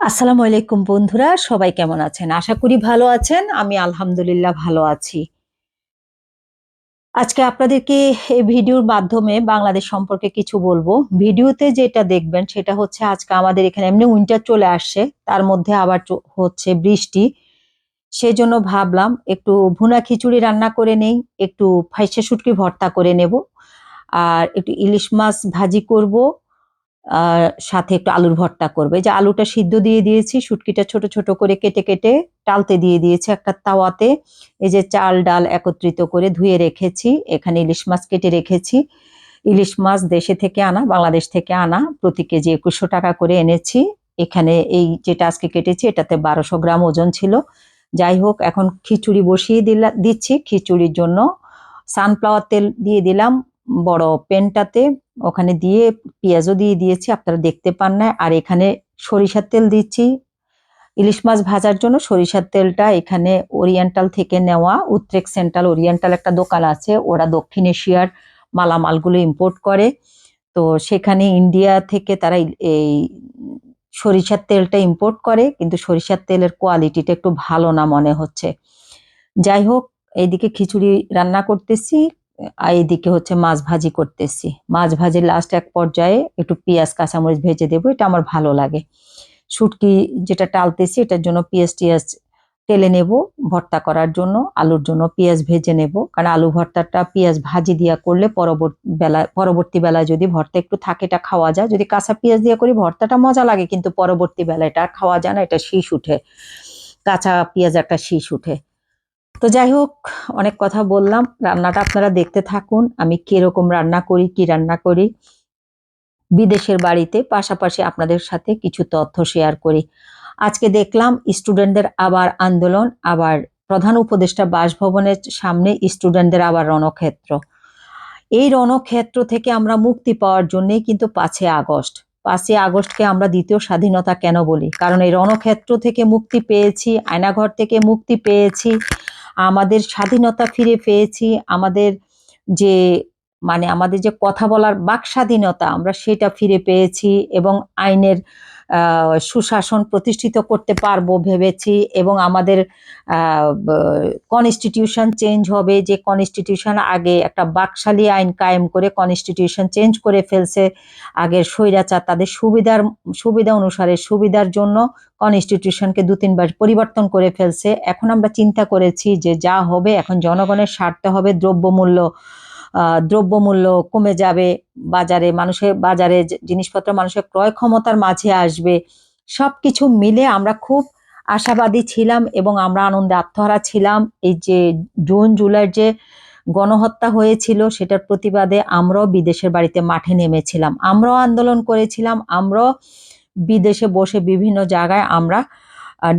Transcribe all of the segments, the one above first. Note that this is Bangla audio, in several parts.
আসসালামু আলাইকুম বন্ধুরা, সবাই কেমন আছেন? আশা করি ভালো আছেন। আমি আলহামদুলিল্লাহ ভালো আছি। আজকে আপনাদেরকে এই ভিডিওর মাধ্যমে বাংলাদেশ সম্পর্কে কিছু বলবো। ভিডিওতে যেটা দেখবেন সেটা হচ্ছে আজকে আমাদের এখানে এমনি উইন্টার চলে আসছে, তার মধ্যে আবার হচ্ছে বৃষ্টি। সেজন্য ভাবলাম একটু ভুনা খিচুড়ি রান্না করে নেই, একটু ফাইসা শুটকি ভর্তা করে নেব, আর একটু ইলিশ মাছ ভাজি করব, সাথে একটু আলুর ভর্তা করবে। যে আলুটা সিদ্ধ দিয়ে দিয়েছি, শুটকিটা ছোট ছোট করে কেটে কেটে টালতে দিয়ে দিয়েছি একটা তাওয়াতে। এই যে চাল ডাল একত্রিত করে ধুয়ে রেখেছি, এখানে ইলিশ মাছ কেটে রেখেছি। ইলিশ মাছ দেশে থেকে আনা, বাংলাদেশ থেকে আনা, প্রতি কেজি 2100 টাকা করে এনেছি। এখানে এই যেটা আজকে কেটেছি এটাতে 1200 গ্রাম ওজন ছিল। যাই হোক, এখন খিচুড়ি বসিয়ে দিচ্ছি। খিচুড়ির জন্য সানফ্লাওয়ার তেল দিয়ে দিলাম বড় প্যানটাতে, ওখানে দিয়ে পেঁয়াজও দিয়ে দিয়েছি, আপনারা দেখতে পান না। আর এখানে সরিষার তেল দিচ্ছি ইলিশ মাছ ভাজার জন্য। সরিষার তেলটা এখানে ওরিয়েন্টাল থেকে নেওয়া, উত্তরেক সেন্ট্রাল ওরিয়েন্টাল একটা দোকান আছে, ওরা দক্ষিণ এশিয়ার মালামালগুলো ইম্পোর্ট করে। তো সেখানে ইন্ডিয়া থেকে তারা এই সরিষার তেলটা ইম্পোর্ট করে, কিন্তু সরিষার তেলের কোয়ালিটিটা একটু ভালো না মনে হচ্ছে। যাই হোক, এইদিকে খিচুড়ি রান্না করতেছি, আর এইদিকে হচ্ছে মাছ ভাজি করতেছি। মাছ ভাজির লাস্ট এক পর্যায়ে একটু পেঁয়াজ কাঁচামরিচ ভেজে দেবো, এটা আমার ভালো লাগে। শুটকি যেটা টালতেছি এটার জন্য পেঁয়াজ টিয়াজ টেলে নেব ভর্তা করার জন্য। আলুর জন্য পেঁয়াজ ভেজে নেব, কারণ আলু ভর্তাটা পেঁয়াজ ভাজি দিয়া করলে পরবর্তী বেলায় যদি ভর্তা একটু থাকে এটা খাওয়া যায়। যদি কাঁচা পেঁয়াজ দিয়ে করি ভর্তাটা মজা লাগে, কিন্তু পরবর্তী বেলায় এটা আর খাওয়া যায় না, এটা শীষ উঠে, কাঁচা পেঁয়াজ একটা শীষ উঠে। তো যাই হোক, অনেক কথা বললাম, রান্নাটা আপনারা দেখতে থাকুন, আমি কিরকম রান্না করি, কি রান্না করি বিদেশের বাড়িতে, পাশাপাশি আপনাদের সাথে কিছু তথ্য শেয়ার করি। আজকে দেখলাম স্টুডেন্টদের আবার আন্দোলন, আবার প্রধান উপদেষ্টা বাসভবনের সামনে স্টুডেন্টদের আবার রণক্ষেত্র। এই রণক্ষেত্র থেকে আমরা মুক্তি পাওয়ার জন্যই কিন্তু 5ই আগস্ট। 5ই আগস্টকে আমরা দ্বিতীয় স্বাধীনতা কেন বলি? কারণ এই রণক্ষেত্র থেকে মুক্তি পেয়েছি, আয়নাঘর থেকে মুক্তি পেয়েছি, আমাদের স্বাধীনতা ফিরে পেয়েছি, আমাদের যে আমাদের যে কথা বলার বাক স্বাধীনতা আমরা সেটা ফিরে পেয়েছি, এবং আইনের সুশাসন প্রতিষ্ঠিত করতে পারবো ভেবেছি। এবং আমাদের কনস্টিটিউশন চেঞ্জ হবে, যে কনস্টিটিউশন আগে একটা বাকশালী আইন কায়েম করে কনস্টিটিউশন চেঞ্জ করে ফেলছে আগের স্বৈরাচার, তাদের সুবিধা অনুসারে সুবিধার জন্য কনস্টিটিউশনকে 2-3 বার পরিবর্তন করে ফেলছে। এখন আমরা চিন্তা করেছি যে যা হবে এখন জনগণের স্বার্থে হবে, দ্রব্যমূল্য কমে যাবে, বাজারে জিনিসপত্র মানুষের ক্রয় ক্ষমতার মাঝে আসবে। সবকিছু মিলে আমরা খুব আশাবাদী ছিলাম এবং আমরা আনন্দে আত্মহারা ছিলাম। এই যে জুন জুলাইয়ের যে গণহত্যা হয়েছিল সেটার প্রতিবাদে আমরাও বিদেশের বাড়িতে মাঠে নেমেছিলাম, আমরাও আন্দোলন করেছিলাম, আমরাও বিদেশে বসে বিভিন্ন জায়গায় আমরা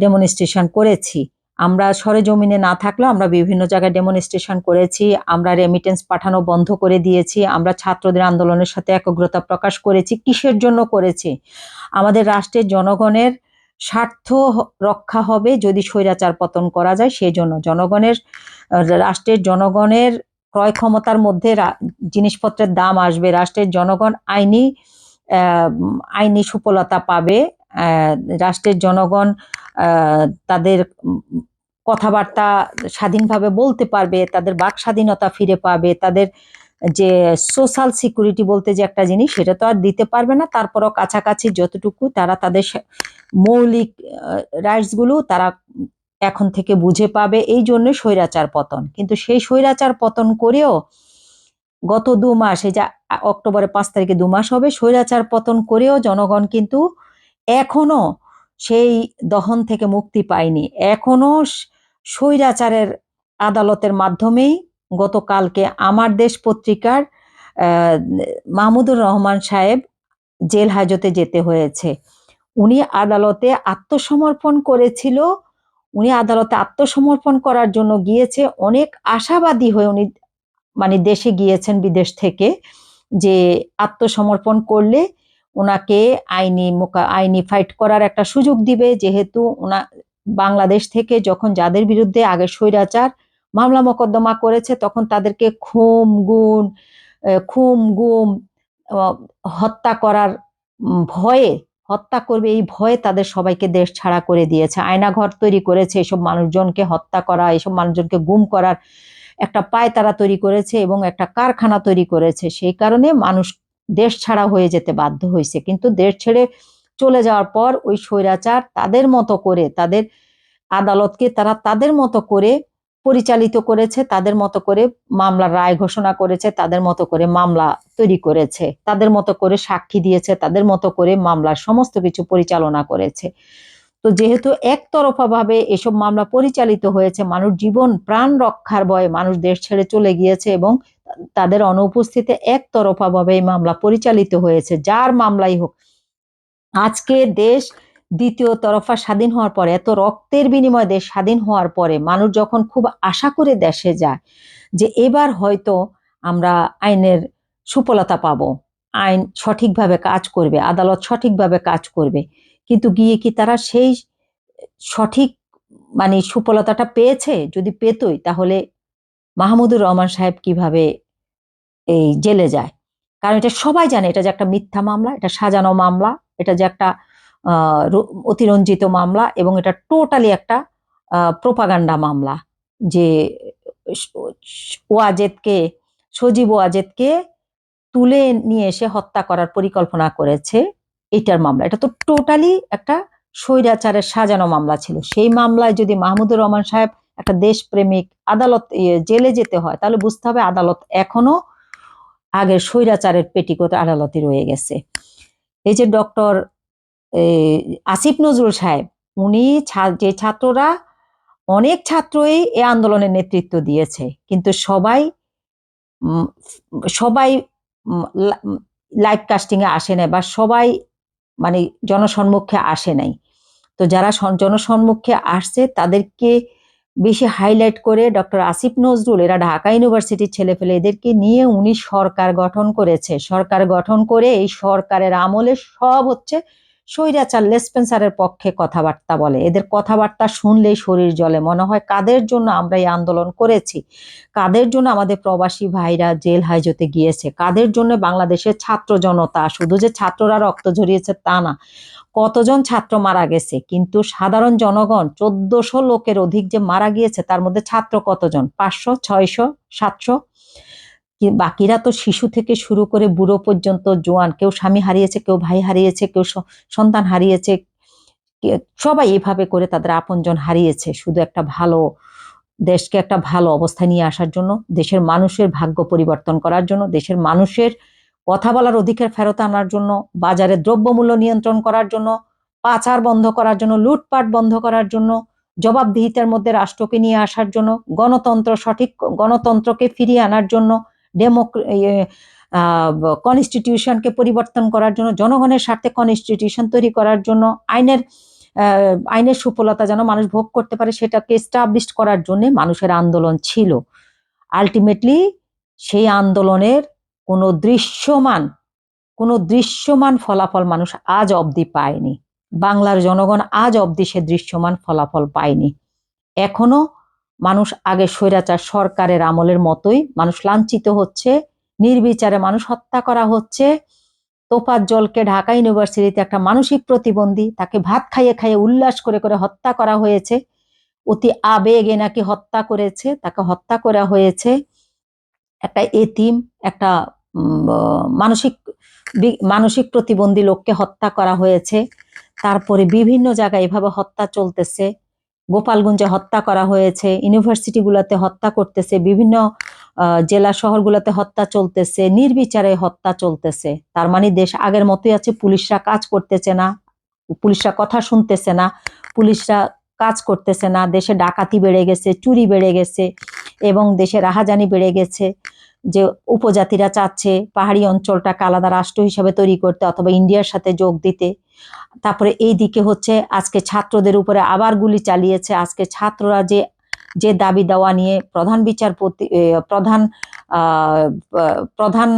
ডেমনস্ট্রেশন করেছি। আমরা সরেজমিনে না থাকলেও আমরা বিভিন্ন জায়গায় ডেমনস্ট্রেশন করেছি, আমরা রেমিটেন্স পাঠানো বন্ধ করে দিয়েছি, আমরা ছাত্রদের আন্দোলনের সাথে একগ্রতা প্রকাশ করেছি। কিসের জন্য করেছি? আমাদের রাষ্ট্রের জনগণের স্বার্থ রক্ষা হবে যদি স্বৈরাচার পতন করা যায়, সেই জন্য রাষ্ট্রের জনগণের ক্রয় ক্ষমতার মধ্যে জিনিসপত্রের দাম আসবে, রাষ্ট্রের জনগণ আইনি সুফলতা পাবে, রাষ্ট্রের জনগণ তাদের কথাবার্তা স্বাধীনভাবে বলতে পারবে, তাদের বাক স্বাধীনতা ফিরে পাবে, তাদের যে সোশ্যাল সিকিউরিটি বলতে যে একটা জিনিস সেটা তো আর দিতে পারবে না, তারপরও কাছাকাছি যতটুকু তারা তাদের মৌলিক রাইটসগুলো তারা এখন থেকে বুঝে পাবে। এই জন্য স্বৈরাচার পতন। কিন্তু সেই স্বৈরাচার পতন করেও গত 2 মাস, এই যে অক্টোবরের 5 তারিখে 2 মাস হবে, স্বৈরাচার পতন করেও জনগণ কিন্তু এখনো সেই দহন থেকে মুক্তি পায়নি। এখনো স্বৈরাচারের আদালতের মাধ্যমেই গতকালকে আমার দেশ পত্রিকার মাহমুদুর রহমান সাহেব জেল হাজতে যেতে হয়েছে। উনি আদালতে আত্মসমর্পণ করেছিল, উনি আদালতে আত্মসমর্পণ করার জন্য গিয়েছে, অনেক আশাবাদী হয়ে উনি দেশে গিয়েছেন বিদেশ থেকে, যে আত্মসমর্পণ করলে ওনাকে আইনি ফাইট করার একটা সুযোগ দিবে, যেহেতু বাংলাদেশ থেকে যখন যাদের বিরুদ্ধে আগে স্বৈরাচার মামলা মোকদ্দমা করেছে তখন তাদেরকে খুম গুম হত্যা করার ভয়ে হত্যা করবে এই ভয়ে তাদের সবাইকে দেশ ছাড়া করে দিয়েছে, আয়নাঘর তৈরি করেছে এসব মানুষজনকে হত্যা করা, এসব মানুষজনকে গুম করার একটা পায়তারা তৈরি করেছে এবং একটা কারখানা তৈরি করেছে। সেই কারণে মানুষ দেশ ছাড়া হয়ে যেতে বাধ্য হয়েছে। কিন্তু দেশ ছেড়ে চলে যাওয়ার পর ওই স্বৈরাচার তাদের মতো করে তাদের আদালতকে তারা তাদের মতো করে পরিচালিত করেছে, তাদের মতো করে মামলার রায় ঘোষণা করেছে, তাদের মতো করে মামলা তৈরি করেছে, তাদের মতো করে সাক্ষী দিয়েছে, তাদের মতো করে মামলার সমস্ত কিছু পরিচালনা করেছে। তো যেহেতু একতরফা ভাবে এসব মামলা পরিচালিত হয়েছে, মানুষ জীবন প্রাণ রক্ষার ভয়ে মানুষ দেশ ছেড়ে চলে গিয়েছে এবং তাদের অনুপস্থিতিতে একতরফা ভাবে এই মামলা পরিচালিত হয়েছে, যার মামলাই হোক। আজকে দেশ দ্বিতীয় তরফা স্বাধীন হওয়ার পরে, এত রক্তের বিনিময়ে দেশ স্বাধীন হওয়ার পরে মানুষ যখন খুব আশা করে দেশে যায় যে এবার হয়তো আমরা আইনের সুফলতা পাবো, আইন সঠিকভাবে কাজ করবে, আদালত সঠিকভাবে কাজ করবে, কিন্তু গিয়ে কি তারা সেই সঠিক মানে সুফলতাটা পেয়েছে? যদি পেতই তাহলে মাহমুদুর রহমান সাহেব কিভাবে এই জেলে যায়? কারণ এটা সবাই জানে এটা যে একটা মিথ্যা মামলা, এটা সাজানো মামলা, এটা যে একটা অতিরঞ্জিত মামলা এবং এটা টোটালি একটা প্রোপাগান্ডা মামলা, যে ওয়াজেদকে, সজীব ওয়াজেদকে তুলে নিয়ে এসে হত্যা করার পরিকল্পনা করেছে, এটার মামলা। এটা তো টোটালি একটা স্বৈরাচারের সাজানো মামলা ছিল। সেই মামলায় যদি মাহমুদুর রহমান সাহেব একটা দেশপ্রেমিক আদালত জেলে যেতে হয়, তাহলে বুঝতে হবে আদালত এখনো আগের স্বৈরাচারের পেটিকোট আদালতে রয়ে গেছে। এই যে ডক্টর আসিফ নজরুল সাহেব, উনি যে ছাত্ররা, অনেক ছাত্রই এই আন্দোলনের নেতৃত্ব দিয়েছে, কিন্তু সবাই সবাই লাইভ কাস্টিং এ আসে নাই বা সবাই মানে জনসম্মুখে আসে নাই। তো যারা জনসম্মুখে আসছে তাদেরকে বেশি হাইলাইট করে ডক্টর আসিফ নজরুল, এরা ঢাকা ইউনিভার্সিটির ছেলেপেলে, এদেরকে নিয়ে উনি সরকার গঠন করেছে। সরকার গঠন করে এই সরকারের আমলে সব হচ্ছে স্বৈরাচার লেসপেন্সারের পক্ষে কথাবার্তা বলে। এদের কথাবার্তা শুনলেই শরীর জ্বলে, মনে হয় কাদের জন্য আমরা এই আন্দোলন করেছি, কাদের জন্য আমাদের প্রবাসী ভাইরা জেল হাজতে গিয়েছে, কাদের জন্য বাংলাদেশের ছাত্র জনতা, শুধু যে ছাত্ররা রক্ত ঝরিয়েছে তা না, কতজন ছাত্র মারা গেছে, কিন্তু সাধারণ জনগণ 1400 লোকের অধিক যে মারা গিয়েছে, তার মধ্যে ছাত্র কতজন? 500, 600, 700। বাকিরা তো শিশু থেকে শুরু করে বুড়ো পর্যন্ত জোয়ান, কেউ স্বামী হারিয়েছে, কেউ ভাই হারিয়েছে, কেউ সন্তান হারিয়েছে, সবাই এভাবে করে তাদের আপনজন হারিয়েছে শুধু একটা ভালো দেশকে একটা ভালো অবস্থায় নিয়ে আসার জন্য, দেশের মানুষের ভাগ্য পরিবর্তন করার জন্য, দেশের মানুষের কথা বলার অধিকার ফেরত আনার জন্য, বাজারে দ্রব্যমূল্য নিয়ন্ত্রণ করার জন্য, পাচার বন্ধ করার জন্য, লুটপাট বন্ধ করার জন্য, জবাবদিহিতার মধ্যে রাষ্ট্রকে নিয়ে আসার জন্য, গণতন্ত্র, সঠিক গণতন্ত্রকে ফিরিয়ে আনার জন্য, কনস্টিটিউশনকে পরিবর্তন করার জন্য, জনগণের স্বার্থে কনস্টিটিউশন তৈরি করার জন্য, আইনের সুফলতা যেন মানুষ ভোগ করতে পারে সেটাকে এস্টাবলিশ করার জন্য মানুষের আন্দোলন ছিল। আলটিমেটলি সেই আন্দোলনের কোনো দৃশ্যমান ফলাফল মানুষ আজ অবধি পায়নি। বাংলার জনগণ আজ অবধি সে দৃশ্যমান ফলাফল পায়নি। এখনো মানুষ আগে স্বৈরাচার সরকারের আমলের মতোই মানুষ লাঞ্ছিত হচ্ছে, নির্বিচারে মানুষ হত্যা করা হচ্ছে। তোফাজ্জলকে ঢাকা ইউনিভার্সিটিতে একটা মানসিক প্রতিবন্ধী, তাকে ভাত খাইয়ে খাইয়ে উল্লাস করে করে হত্যা করা হয়েছে, অতি আবেগে নাকি হত্যা করেছে, তাকে হত্যা করা হয়েছে। একটা এতিম, একটা মানসিক মানসিক প্রতিবন্ধী লোককে হত্যা করা হয়েছে। তারপরে বিভিন্ন জায়গায় এভাবে হত্যা চলতেছে, গোপালগঞ্জে হত্যা করা হয়েছে, ইউনিভার্সিটিগুলোতে হত্যা করতেছে, বিভিন্ন জেলা শহরগুলোতে হত্যা চলতেছে, নির্বিচারে হত্যা চলতেছে। তার মানে দেশ আগের মতোই আছে, পুলিশরা কাজ করতেছে না, পুলিশরা কথা শুনতেছে না, পুলিশরা কাজ করতেছে না, দেশে ডাকাতি বেড়ে গেছে, চুরি বেড়ে গেছে এবং দেশে রাহাজানি বেড়ে গেছে। যে উপজাতিরা চাচ্ছে পাহাড়ি অঞ্চলটাকে আলাদা রাষ্ট্র হিসাবে তৈরি করতে অথবা ইন্ডিয়ার সাথে যোগ দিতে। তারপরে এই দিকে হচ্ছে আজকে ছাত্রদের উপরে আবার গুলি চালিয়েছে। আজকে ছাত্ররা যে যে দাবি দাওয়া নিয়ে প্রধান বিচারপতি প্রধান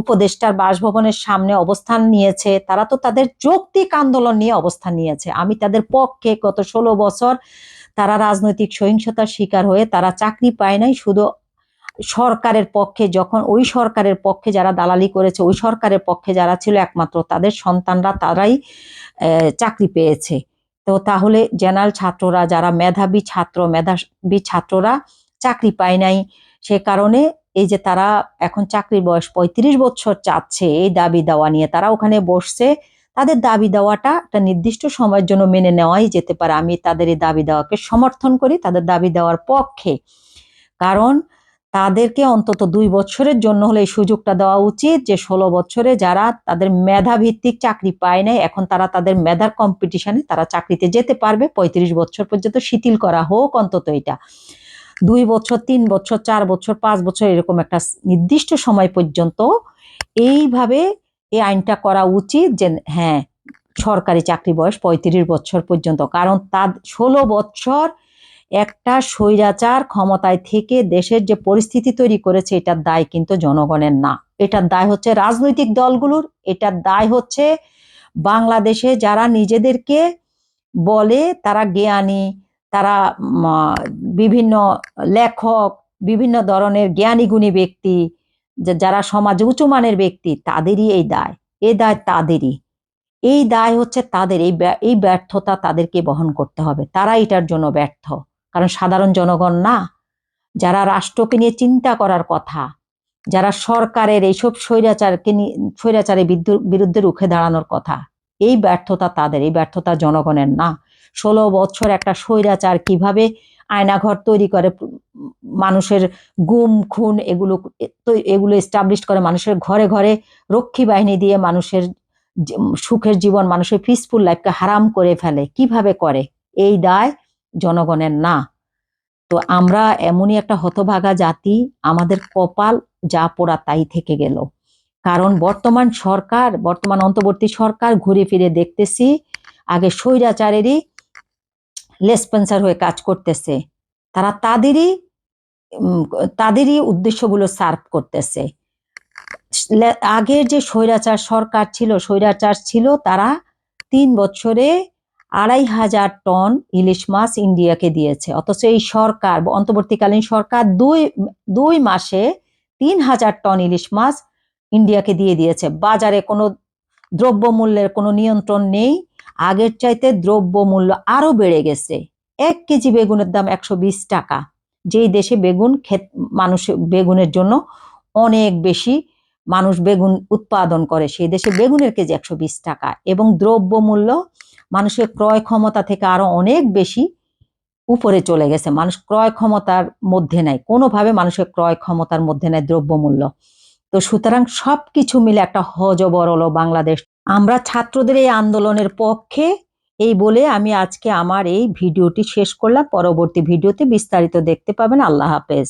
উপদেষ্টার বাসভবনের সামনে অবস্থান নিয়েছে, তারা তো তাদের যৌক্তিক আন্দোলন নিয়ে অবস্থান নিয়েছে। আমি তাদের পক্ষে, গত 16 বছর তারা রাজনৈতিক সহিংসতার শিকার হয়ে তারা চাকরি পায় নাই, শুধু সরকারের পক্ষে, যখন ওই সরকারের পক্ষে যারা দালালি করেছে, ওই সরকারের পক্ষে যারা ছিল একমাত্র তাদের সন্তানরা তারাই চাকরি পেয়েছে। তো তাহলে জেনারেল ছাত্ররা, যারা মেধাবী ছাত্ররা চাকরি পায় নাই। সে কারণে এই যে তারা এখন চাকরির বয়স 35 বছর চাচ্ছে, এই দাবি দেওয়া নিয়ে তারা ওখানে বসছে। তাদের দাবি দেওয়াটা একটা নির্দিষ্ট সময়ের জন্য মেনে নেওয়াই যেতে পারে। আমি তাদের এই দাবি দেওয়াকে সমর্থন করি, তাদের দাবি দেওয়ার পক্ষে। কারণ তাদেরকে অন্তত 2 বছরের জন্য হলে এই সুযোগটা দেওয়া উচিত, যে 16 বছরে যারা তাদের মেধা ভিত্তিক চাকরি পায় নাই, এখন তারা তাদের মেধার কম্পিটিশনে তারা চাকরিতে যেতে পারবে। 35 বছর পর্যন্ত শিথিল করা হোক অন্তত এটা। 2 বছর, 3 বছর, 4 বছর, 5 বছর, এরকম একটা নির্দিষ্ট সময় পর্যন্ত এইভাবে এই আইনটা করা উচিত, যে হ্যাঁ, সরকারি চাকরি বয়স 35 বছর পর্যন্ত। কারণ তার 16 বছর একটা স্বৈরাচার ক্ষমতায় থেকে দেশের যে পরিস্থিতি তৈরি করেছে, এটার দায় কিন্তু জনগণের না। এটার দায় হচ্ছে রাজনৈতিক দলগুলোর, এটার দায় হচ্ছে বাংলাদেশে যারা নিজেদেরকে বলে তারা জ্ঞানী, তারা বিভিন্ন লেখক, বিভিন্ন ধরনের জ্ঞানী গুণী ব্যক্তি, যারা সমাজে উঁচুমানের ব্যক্তি, তাদেরই এই দায়। এই দায় তাদেরই। এই দায় হচ্ছে তাদের, এই ব্যর্থতা তাদেরকে বহন করতে হবে। তারা এটার জন্য ব্যর্থ, কারণ সাধারণ জনগণ না। যারা রাষ্ট্রকে নিয়ে চিন্তা করার কথা, যারা সরকারের এইসব স্বৈরাচারের বিরুদ্ধে রুখে দাঁড়ানোর কথা, এই ব্যর্থতা তাদের, এই ব্যর্থতা জনগণের না। 16 বছর একটা স্বৈরাচার কিভাবে আয়নাঘর তৈরি করে, মানুষের গুম খুন এগুলো এস্টাবলিশ করে, মানুষের ঘরে ঘরে রক্ষী বাহিনী দিয়ে মানুষের সুখের জীবন, মানুষের পিসফুল লাইফকে হারাম করে ফেলে, কিভাবে করে, এই দায় জনগণের না। তো আমরা এমনই একটা হতভাগা জাতি, আমাদের কপাল যা পোড়া তাই থেকে গেল। কারণ বর্তমান অন্তর্বর্তী সরকার ঘুরে ফিরে দেখতেছি আগে স্বৈরাচারেরই লেসপেন্সার হয়ে কাজ করতেছে। তারা তাদেরই উদ্দেশ্যগুলো সার্ভ করতেছে। আগের যে স্বৈরাচার ছিল তারা 3 বছরে 2,500 টন ইলিশ মাছ ইন্ডিয়াকে দিয়েছে। অথচ এই সরকার, অন্তর্বর্তীকালীন সরকার 2 মাসে 3,000 টন ইলিশ মাছ ইন্ডিয়াকে দিয়েছে। বাজারে কোনো দ্রব্যমূল্যের কোনো নিয়ন্ত্রণ নেই। আগের চাইতে দ্রব্যমূল্য আরো বেড়ে গেছে। 1 কেজি বেগুনের দাম 120 টাকা। যেই দেশে মানুষ বেগুনের জন্য অনেক বেশি মানুষ বেগুন উৎপাদন করে, সেই দেশে বেগুনের কেজি 120 টাকা। এবং দ্রব্যমূল্য মানুষের ক্রয় ক্ষমতা থেকে আরো অনেক বেশি উপরে চলে গেছে। মানুষ ক্রয় ক্ষমতার মধ্যে নাই, কোনোভাবে মানুষের ক্রয় ক্ষমতার মধ্যে নাই দ্রব্যমূল্য। তো সুতরাং সবকিছু মিলে একটা হযবরল বাংলাদেশ। আমরা ছাত্রদের এই আন্দোলনের পক্ষে, এই বলে আমি আজকে আমার এই ভিডিওটি শেষ করলাম। পরবর্তী ভিডিওতে বিস্তারিত দেখতে পাবেন। আল্লাহ হাফেজ।